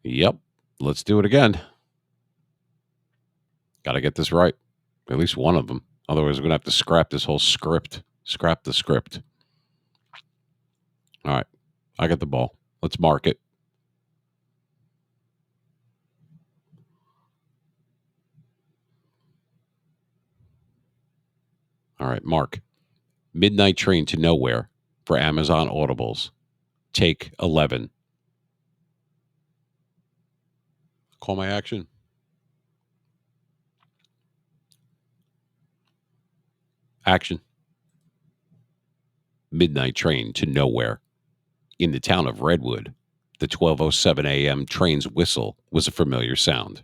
Yep. Let's do it again. Got to get this right. At least one of them. Otherwise, we're going to have to scrap this whole script. Scrap the script. All right. I got the ball. Let's mark it. All right. Mark. Midnight Train to Nowhere for Amazon Audibles. Take 11. Call my action. Action. Midnight Train to Nowhere. In the town of Redwood, the 12:07 a.m. train's whistle was a familiar sound.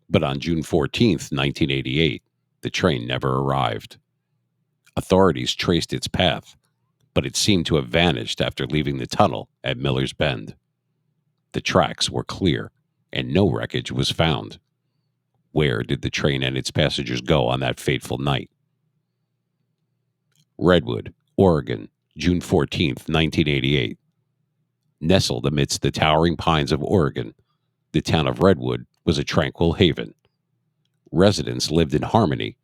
But on June 14th, 1988, the train never arrived. Authorities traced its path, but it seemed to have vanished after leaving the tunnel at Miller's Bend. The tracks were clear, and no wreckage was found. Where did the train and its passengers go on that fateful night? Redwood, Oregon, June 14th, 1988. Nestled amidst the towering pines of Oregon, the town of Redwood was a tranquil haven. Residents lived in harmony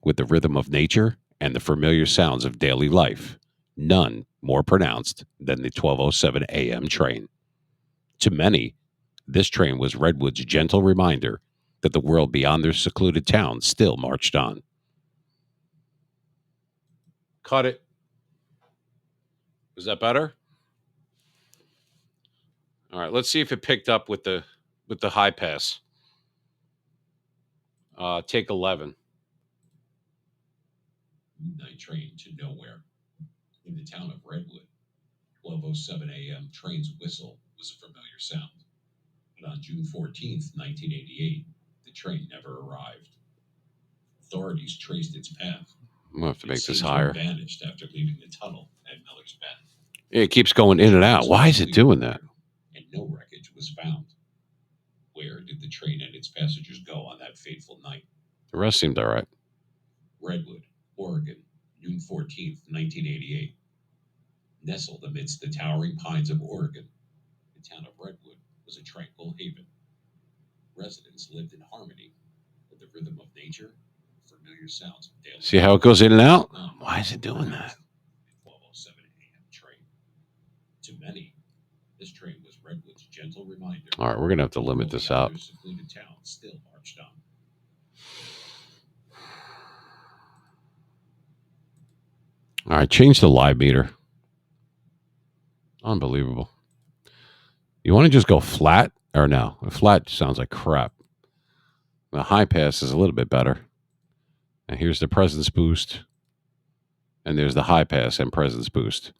with the rhythm of nature and the familiar sounds of daily life, none more pronounced than the 12:07 a.m. train. To many, this train was Redwood's gentle reminder that the world beyond their secluded town still marched on. Cut it. Is that better? All right, let's see if it picked up with the high pass. Take 11. Midnight train to nowhere. In the town of Redwood, 12:07 a.m. train's whistle was a familiar sound. But on June 14th, 1988, the train never arrived. Authorities traced its path. I'm going to have to make this higher. Vanished after leaving the tunnel at Miller's Bend. It keeps going in and out. Why is it doing that? And no wreckage was found. Where did the train and its passengers go on that fateful night? The rest seemed all right. Redwood, Oregon, June 14th, 1988. Nestled amidst the towering pines of Oregon, the town of Redwood was a tranquil haven. Residents lived in harmony with the rhythm of nature, familiar sounds of daily. See how it goes in and out? Why is it doing that? 12:07 a.m. train. To many, this train was Redwood's gentle reminder. All right, we're gonna have to limit this out. Secluded town still marched on. All right, change the live meter. Unbelievable. You want to just go flat or no? A flat sounds like crap. The high pass is a little bit better. And here's the presence boost. And there's the high pass and presence boost.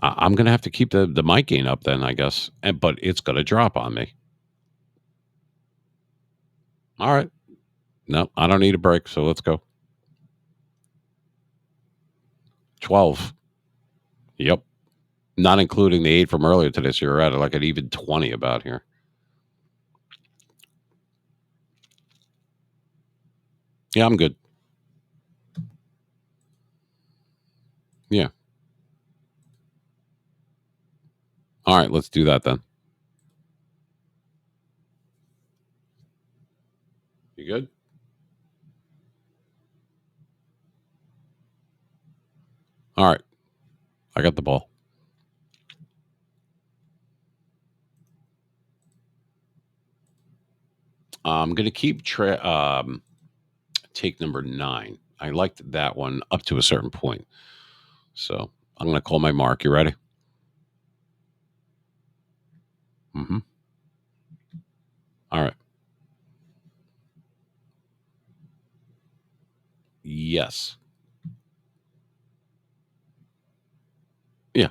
I'm going to have to keep the mic gain up then, I guess. But it's going to drop on me. All right. No, I don't need a break, so let's go. 12. Yep. Not including the 8 from earlier today, so you're at like an even 20 about here. Yeah, I'm good. Yeah. All right, let's do that then. You good? All right. I got the ball. I'm going to keep take number 9. I liked that one up to a certain point. So I'm going to call my mark. You ready? Mm-hmm. All right. Yes. Yeah.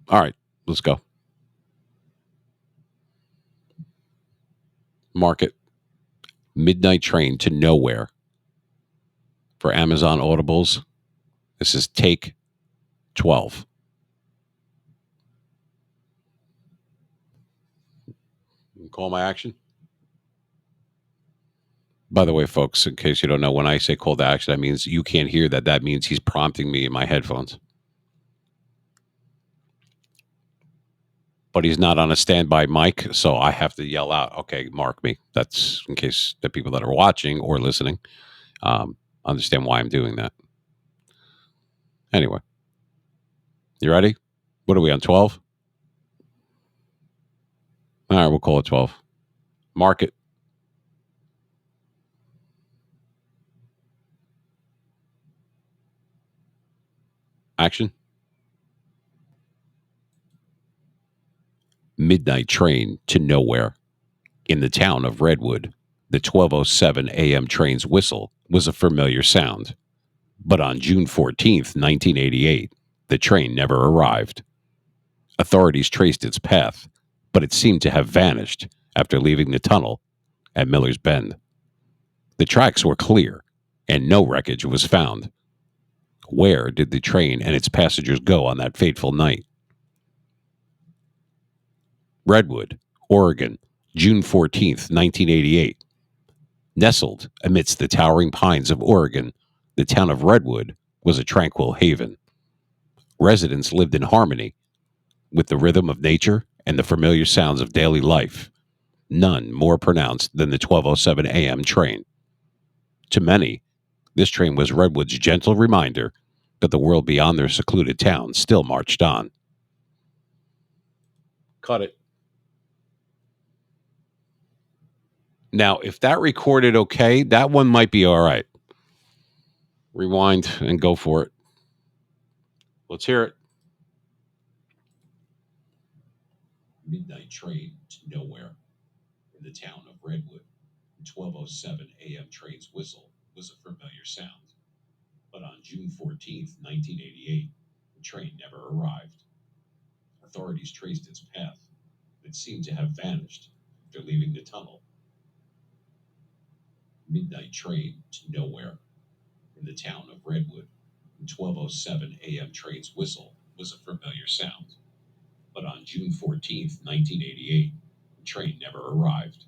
All right. Let's go. Market. Midnight train to nowhere for Amazon Audibles. This is take 12. Call my action. By the way, folks, in case you don't know, when I say call to action, that means you can't hear that. That means he's prompting me in my headphones. but he's not on a standby mic, so I have to yell out, okay, mark me. That's in case the people that are watching or listening understand why I'm doing that. Anyway, you ready? What are we on, 12? All right, we'll call it 12. Mark it. Action. Midnight train to nowhere. In the town of Redwood, the 12:07 a.m. train's whistle was a familiar sound. But on June 14th, 1988, the train never arrived. Authorities traced its path, but it seemed to have vanished after leaving the tunnel at Miller's Bend. The tracks were clear, and no wreckage was found. Where did the train and its passengers go on that fateful night? Redwood, Oregon, June 14th, 1988. Nestled amidst the towering pines of Oregon, the town of Redwood was a tranquil haven. Residents lived in harmony with the rhythm of nature and the familiar sounds of daily life, none more pronounced than the 12:07 a.m. train. To many, this train was Redwood's gentle reminder that the world beyond their secluded town still marched on. Cut it. Now, if that recorded okay, that one might be all right. Rewind and go for it. Let's hear it. Midnight train to nowhere. In the town of Redwood, the 12:07 a.m. train's whistle was a familiar sound. But on June 14th, 1988, the train never arrived. Authorities traced its path. It seemed to have vanished after leaving the tunnel. Midnight train to nowhere. In the town of Redwood, the 12:07 a.m. train's whistle was a familiar sound. But on June 14th, 1988, the train never arrived.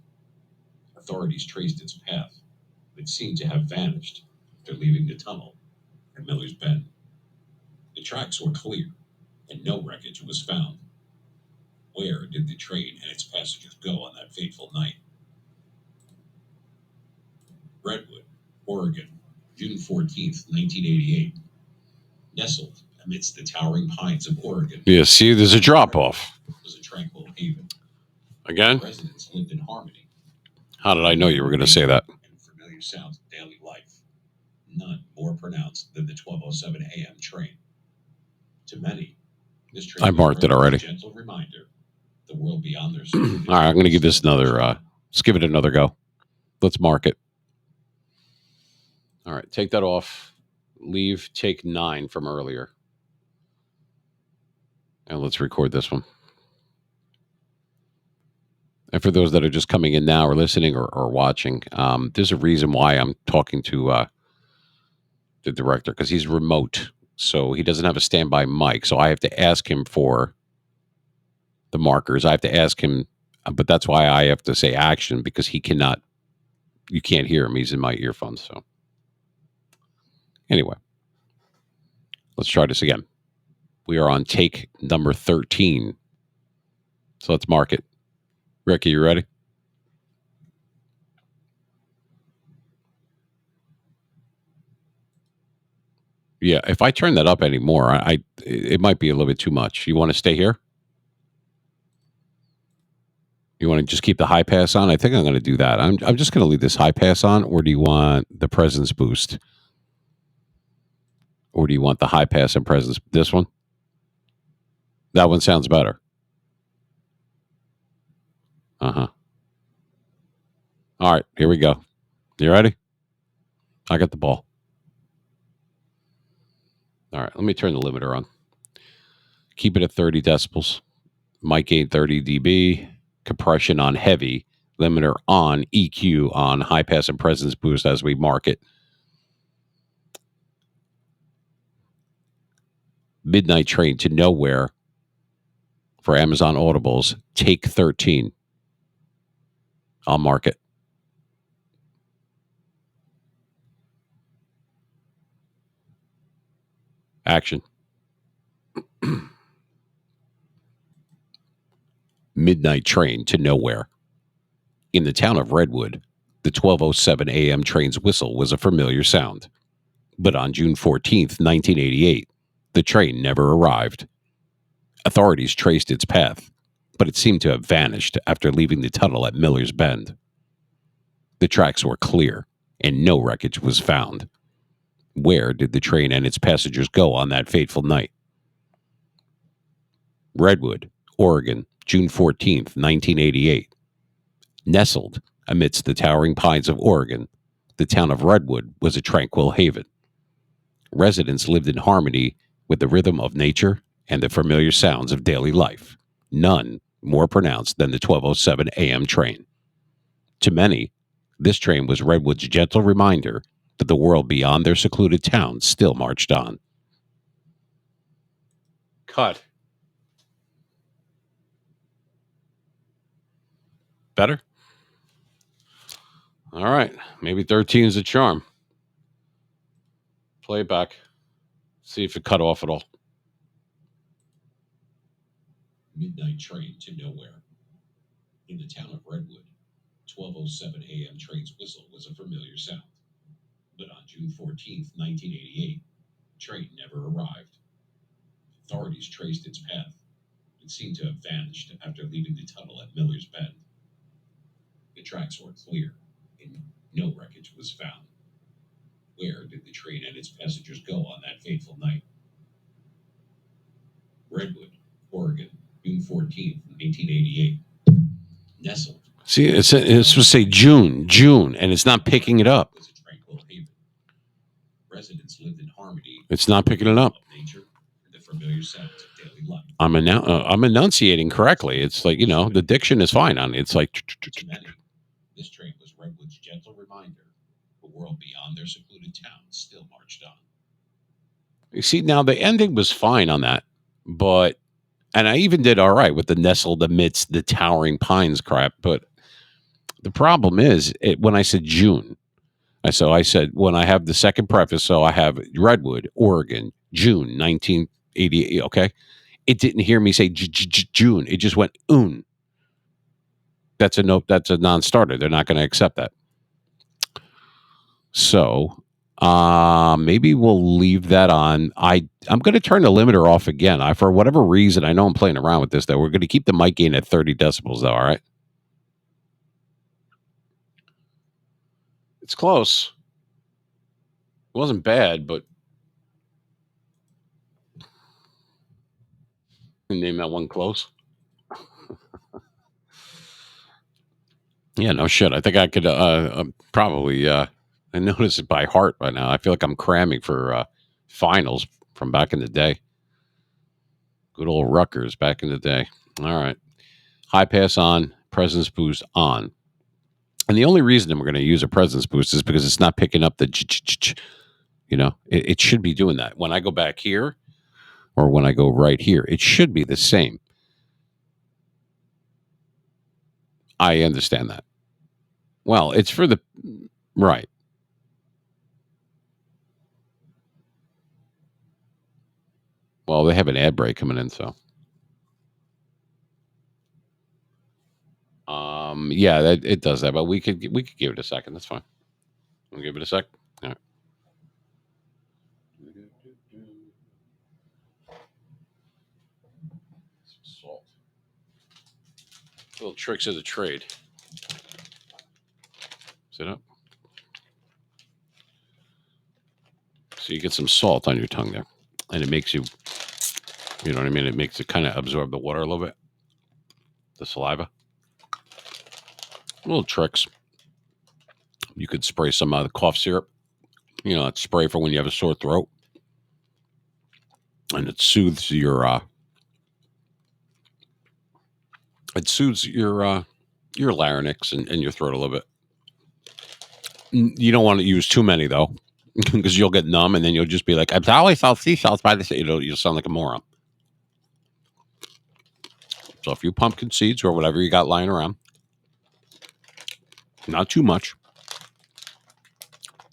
Authorities traced its path. It seemed to have vanished after leaving the tunnel at Miller's Bend. The tracks were clear, and no wreckage was found. Where did the train and its passengers go on that fateful night? Redwood, Oregon, June 14th, 1988. Nestled amidst the towering pines of Oregon. Yeah, see, there's a drop off. Was a tranquil haven. Again? Residents lived in harmony. How did I know you were going to say that? And familiar sounds of daily life. None more pronounced than the 12:07 a.m. train. To many, this train I marked it already. Gentle reminder, the world beyond their all right, I'm going to give this another. Let's give it another go. Let's mark it. All right, take that off. Leave take 9 from earlier, and let's record this one. And for those that are just coming in now or listening or watching, there's a reason why I'm talking to the director, because he's remote. So he doesn't have a standby mic. So I have to ask him for the markers. I have to ask him, but that's why I have to say action, because he cannot, you can't hear him. He's in my earphones. So anyway, let's try this again. We are on take number 13. So let's mark it. Ricky, you ready? Yeah, if I turn that up anymore, it might be a little bit too much. You want to stay here? You want to just keep the high pass on? I think I'm going to do that. I'm just going to leave this high pass on, or do you want the presence boost? Or do you want the high pass and presence? This one? That one sounds better. Uh-huh. All right, here we go. You ready? I got the ball. All right, let me turn the limiter on. Keep it at 30 decibels. Mic gain 30 dB. Compression on heavy. Limiter on. EQ on. High pass and presence boost as we mark it. Midnight train to nowhere for Amazon Audibles. Take 13. I'll mark it. Action. midnight train to nowhere. In the town of Redwood, the 12:07 a.m. train's whistle was a familiar sound. But on June 14th, 1988, the train never arrived. Authorities traced its path, but it seemed to have vanished after leaving the tunnel at Miller's Bend. The tracks were clear, and no wreckage was found. Where did the train and its passengers go on that fateful night? Redwood, Oregon, June 14th, 1988. Nestled amidst the towering pines of Oregon, the town of Redwood was a tranquil haven. Residents lived in harmony with the rhythm of nature and the familiar sounds of daily life, none more pronounced than the 12:07 a.m. train. To many, this train was Redwood's gentle reminder that the world beyond their secluded town still marched on. Cut. Better? All right. Maybe 13 is a charm. Play it back. See if it cut off at all. Midnight train to nowhere. In the town of Redwood, 12:07 a.m. train's whistle was a familiar sound. But on June 14th, 1988, train never arrived. Authorities traced its path. It seemed to have vanished after leaving the tunnel at Miller's Bend. The tracks were clear, and no wreckage was found. Where did the train and its passengers go on that fateful night? Redwood, Oregon, June 14th, 1988. Nestled. See, it's supposed to say June, and it's not picking it up. Was a tranquil haven. Residents lived in harmony. It's not picking it up. Nature and the familiar sounds of daily life. I'm enunciating correctly. It's like, the diction is fine on it. It's like. To many, this train was Redwood's gentle reminder the world beyond their secluded town still marched on. You see, now the ending was fine on that, and I even did all right with the nestled amidst the towering pines crap, but the problem is when I said June, I said when I have the second preface, so I have Redwood, Oregon, June 1988. Okay, it didn't hear me say June. It just went un. That's a nope. That's a non-starter. They're not going to accept that. So maybe we'll leave that on. I'm going to turn the limiter off again. For whatever reason, I know I'm playing around with this. That we're going to keep the mic gain at 30 decibels, though. All right. It's close. It wasn't bad, but name that one close. Yeah, no shit. I think I could probably. I notice it by heart by now. I feel like I'm cramming for finals from back in the day. Good old Rutgers back in the day. All right. High pass on, presence boost on. And the only reason we're going to use a presence boost is because it's not picking up the it should be doing that. When I go back here or when I go right here, it should be the same. I understand that. Well, it's for the right. Well, they have an ad break coming in, so yeah, it does that, but we could give it a second. That's fine. We'll give it a sec. All right. Some salt. Little tricks of the trade. Sit up. So you get some salt on your tongue there, and it makes you know what I mean? It makes it kind of absorb the water a little bit, the saliva. Little tricks. You could spray some of the cough syrup. That spray for when you have a sore throat, and it soothes your larynx and your throat a little bit. You don't want to use too many though, because you'll get numb, and then you'll just be like, "I always saw sea salts by the." You'll sound like a moron. So a few pumpkin seeds or whatever you got lying around, not too much,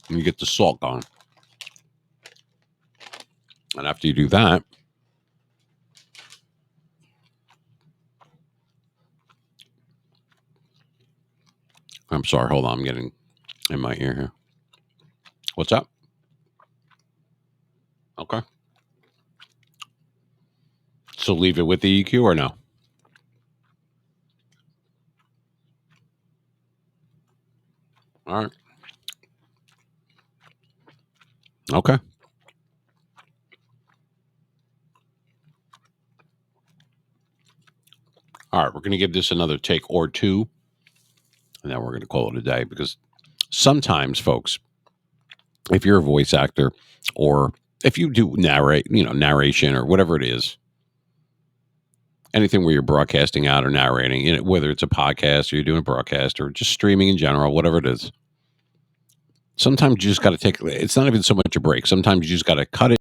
and you get the salt going. And after you do that, I'm sorry. Hold on. I'm getting in my ear here. What's up? Okay. So leave it with the EQ or no? All right. Okay. All right. We're going to give this another take or two, and then we're going to call it a day because sometimes, folks, if you're a voice actor or if you do narration or whatever it is, anything where you're broadcasting out or narrating, whether it's a podcast or you're doing a broadcast or just streaming in general, whatever it is, sometimes you just got to it's not even so much a break. Sometimes you just got to cut it